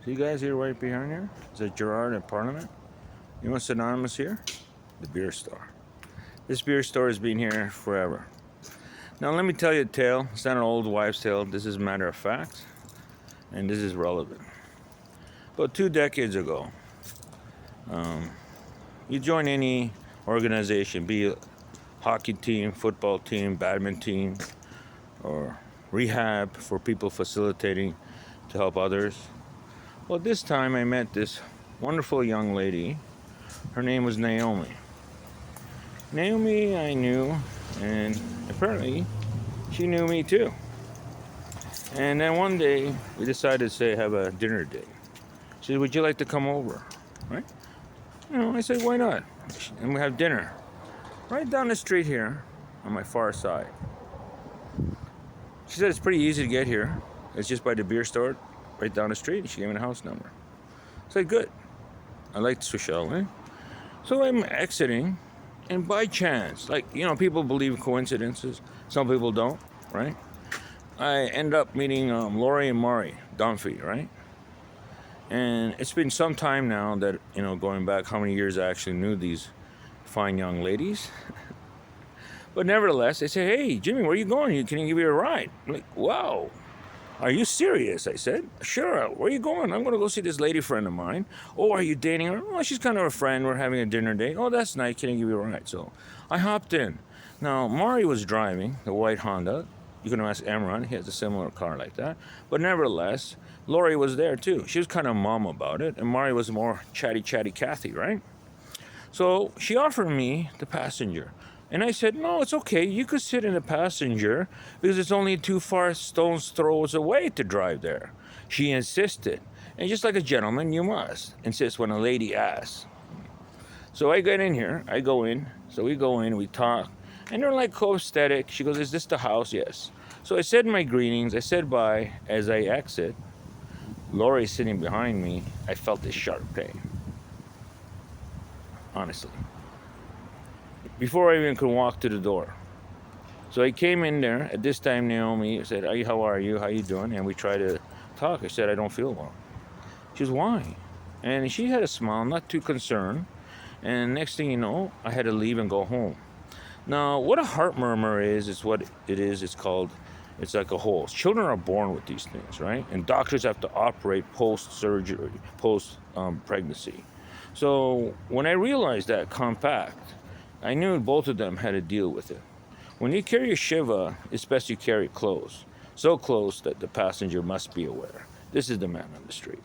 See you guys here right behind here? Is that Gerard at Parliament? You know what's synonymous here? The beer store. This beer store has been here forever. Now let me tell you a tale. It's not an old wives' tale. This is a matter of fact. And this is relevant. About 2 decades ago, you join any organization, be it hockey team, football team, badminton team, or rehab for people facilitating to help others. Well, this time I met this wonderful young lady. Her name was Naomi. Naomi I knew, and apparently she knew me too. And then one day we decided to say have a dinner date. She said, "Would you like to come over?" Right? I said, "Why not?" And we have dinner right down the street here on my far side. She said it's pretty easy to get here. It's just by the beer store right down the street. She gave me the house number. I said, "Good. I like Swichelle, eh?" So I'm exiting, and by chance, people believe coincidences. Some people don't, right? I end up meeting Lori and Mari Dunphy, right? And it's been some time now that, going back how many years I actually knew these fine young ladies. But nevertheless, they say, "Hey, Jimmy, where are you going? Can I give you a ride?" I'm like, "Wow, are you serious?" I said, "Sure, where are you going?" "I'm going to go see this lady friend of mine." "Oh, are you dating her?" "Oh, she's kind of a friend. We're having a dinner date." "Oh, that's nice. Can I give you a ride?" So I hopped in. Now, Mari was driving the white Honda. You can ask Emron. He has a similar car like that. But nevertheless, Lori was there too. She was kind of mum about it. And Mari was more chatty Cathy, right? So she offered me the passenger. And I said, "No, it's okay. You could sit in the passenger because it's only too far stone's throws away to drive there." She insisted. And just like a gentleman, you must insist when a lady asks. So I get in here. I go in. So we go in. We talk. And they're like copacetic. She goes, "Is this the house?" "Yes." So I said my greetings. I said bye. As I exit, Lori sitting behind me, I felt this sharp pain. Honestly. Before I even could walk to the door. So I came in there. At this time, Naomi said, "Hey, how are you? How you doing?" And we tried to talk. I said, "I don't feel well." She goes, "Why?" And she had a smile, not too concerned. And next thing you know, I had to leave and go home. Now, what a heart murmur is what it is. It's like a hole. Children are born with these things, right? And doctors have to operate post-surgery, post-pregnancy. So when I realized that compact, I knew both of them had to deal with it. When you carry a Shiva, it's best you carry it close. So close that the passenger must be aware. This is the man on the street.